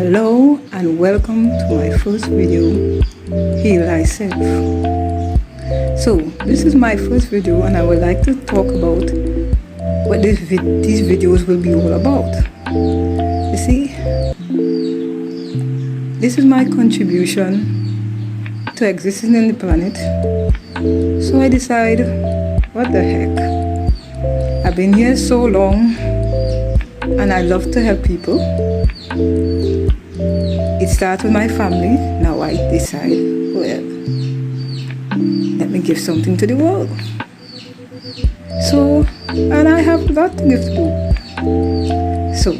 Hello and welcome to my first video, Heal Thyself. So this is my first video and I would like to talk about what these videos will be all about. You see, this is my contribution to existing in the planet. So I decide, what the heck, I've been here so long and I love to help people. It started with my family. Now I decide, well, let me give something to the world. So, and I have a lot to give to do. So,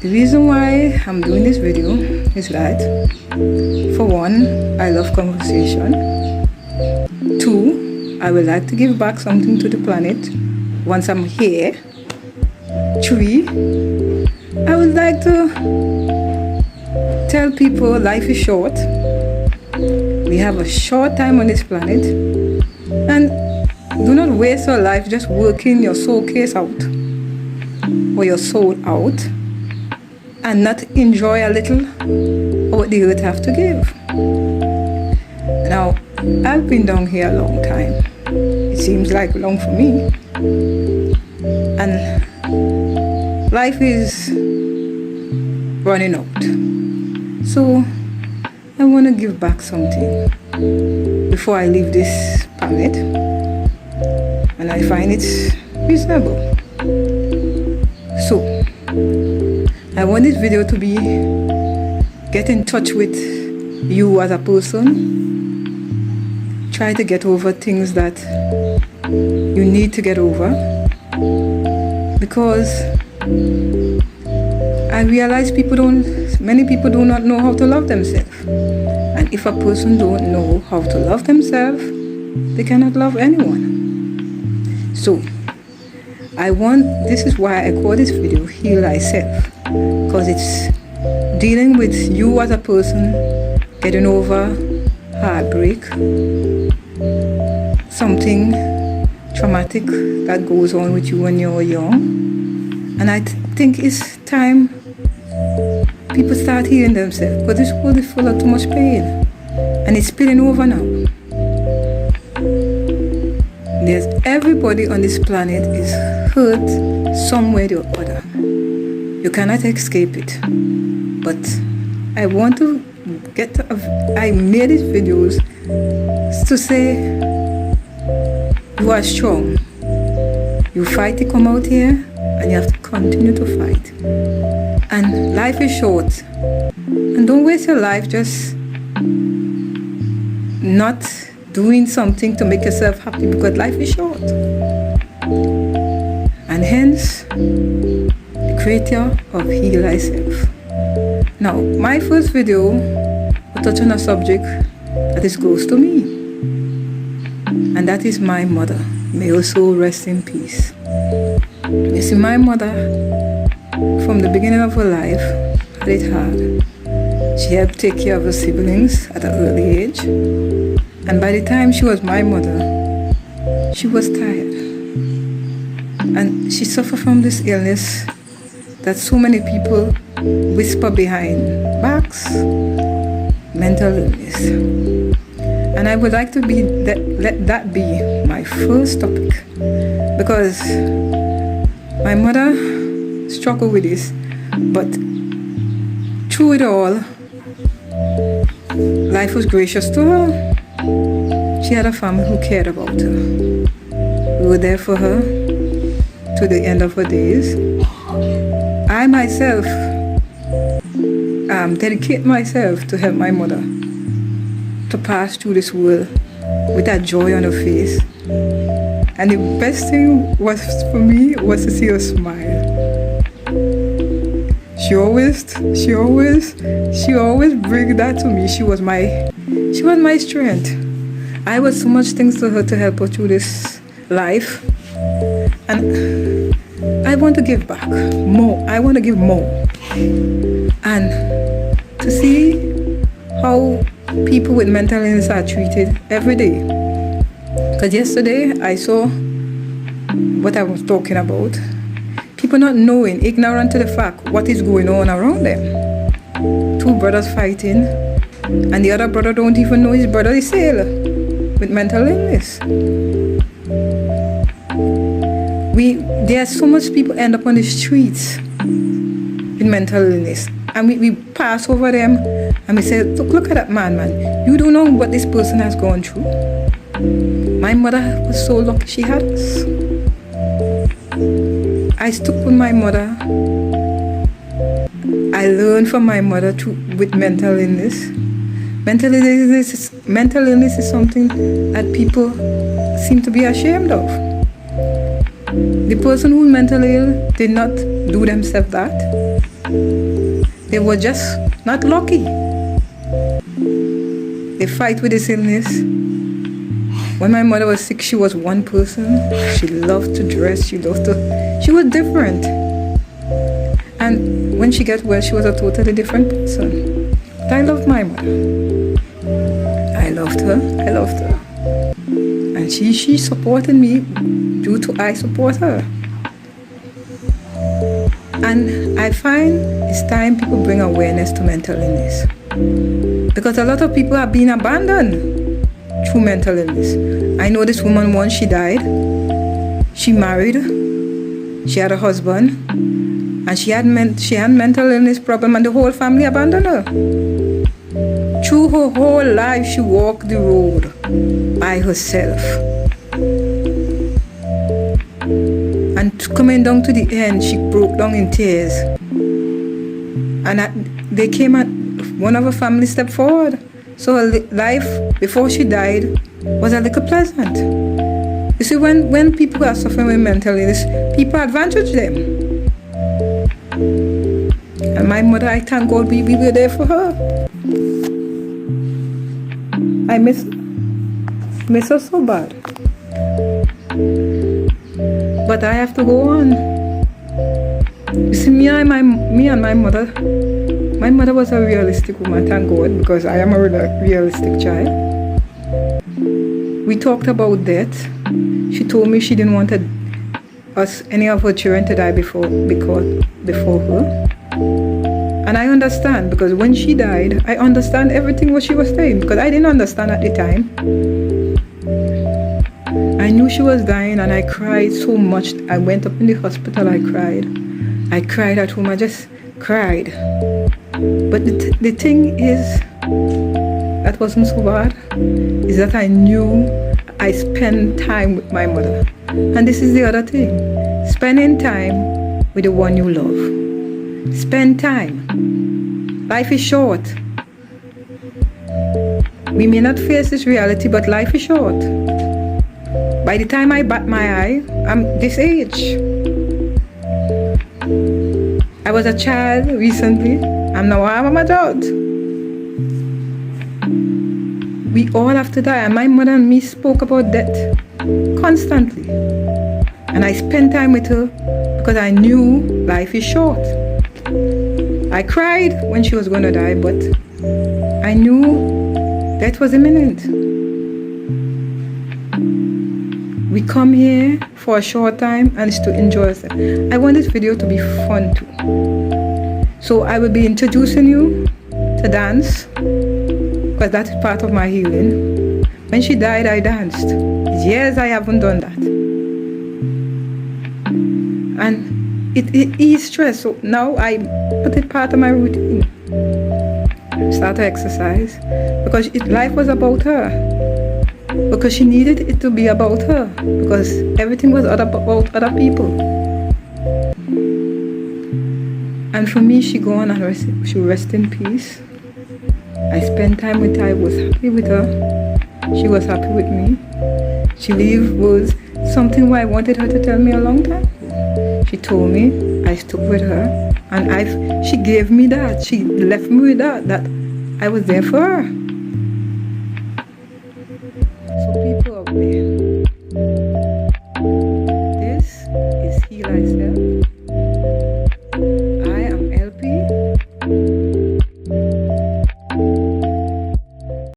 the reason why I'm doing this video is that, for one, I love conversation. Two, I would like to give back something to the planet once I'm here. Three, I would like to tell people life is short. We have a short time on this planet, and do not waste your life just working your soul case out or your soul out and not enjoy a little of what the earth have to give. Now, I've been down here a long time. It seems like long for me. And life is running out. So I want to give back something before I leave this planet, and I find it reasonable. So I want this video to be get in touch with you as a person. Try to get over things that you need to get over, because I realize many people do not know how to love themselves. And if a person don't know how to love themselves, they cannot love anyone. So, this is why I call this video Heal Thyself. Because it's dealing with you as a person, getting over heartbreak, something traumatic that goes on with you when you're young. And I think it's time people start healing themselves, because this world is full of too much pain and it's spilling over now. Everybody on this planet is hurt some way or other. You cannot escape it. But I want to I made these videos to say you are strong. You fight to come out here, and you have to continue to fight. And life is short. And don't waste your life just not doing something to make yourself happy, because life is short. And hence, the creator of Heal Thyself. Now, my first video will touch on a subject that is close to me. And that is my mother. May her soul rest in peace. You see, my mother, from the beginning of her life, had it hard. She helped take care of her siblings at an early age. And by the time she was my mother, she was tired. And she suffered from this illness that so many people whisper behind backs, mental illness. And I would like to let that be my first topic, because my mother struggled with this, but through it all, life was gracious to her. She had a family who cared about her. We were there for her to the end of her days. I myself dedicate myself to help my mother to pass through this world with that joy on her face. And the best thing for me was to see her smile. She always bring that to me. She was my strength. I was so much things to her to help her through this life. And I want to give back more. I want to give more. And to see how people with mental illness are treated every day. Because yesterday I saw what I was talking about. People not knowing, ignorant to the fact what is going on around them. Two brothers fighting, and the other brother don't even know his brother is ill with mental illness. There are so much people end up on the streets with mental illness, and we pass over them and we say, look at that man. You don't know what this person has gone through. My mother was so lucky she had us. I stuck with my mother. I learned from my mother with mental illness. Mental illness is something that people seem to be ashamed of. The person who is mentally ill did not do themselves that. They were just not lucky. They fight with this illness. When my mother was sick, she was one person. She loved to dress. She was different. And when she got well, she was a totally different person. But I loved my mother. I loved her. And she supported me due to I support her. And I find it's time people bring awareness to mental illness. Because a lot of people are being abandoned through mental illness. I know this woman once she died. She married. She had a husband. And she had mental illness problem, and the whole family abandoned her. Through her whole life, she walked the road by herself. And coming down to the end, she broke down in tears. And one of her family stepped forward. So her life before she died was a little pleasant. You see, when people are suffering with mental illness, people advantage them. And my mother, I thank God we were there for her. I miss her so bad. But I have to go on. You see, me and my mother, my mother was a realistic woman, thank God, because I am a realistic child. We talked about death. She told me she didn't want any of her children to die before her. And I understand, because when she died, I understand everything what she was saying, because I didn't understand at the time. I knew she was dying, and I cried so much. I went up in the hospital, I cried. I cried at home, I just cried. But the thing is, that wasn't so bad, is that I knew I spent time with my mother. And this is the other thing, spending time with the one you love. Spend time. Life is short. We may not face this reality, but life is short. By the time I bat my eye, I'm this age. I was a child recently, and now I'm an adult. We all have to die, and my mother and me spoke about death constantly. And I spent time with her because I knew life is short. I cried when she was going to die, but I knew death was imminent. We come here for a short time, and it's to enjoy us. I want this video to be fun too. So I will be introducing you to dance, because that's part of my healing. When she died, I danced. Years I haven't done that. And it eased stress. So now I put it part of my routine. Start to exercise. Because life was about her. Because she needed it to be about her. Because everything was about other people. And for me, she gone and she rest in peace. I spent time with her. I was happy with her. She was happy with me. She leave was something I wanted her to tell me a long time ago. She told me, I stuck with her, and she gave me that. She left me with that I was there for her. So people out there,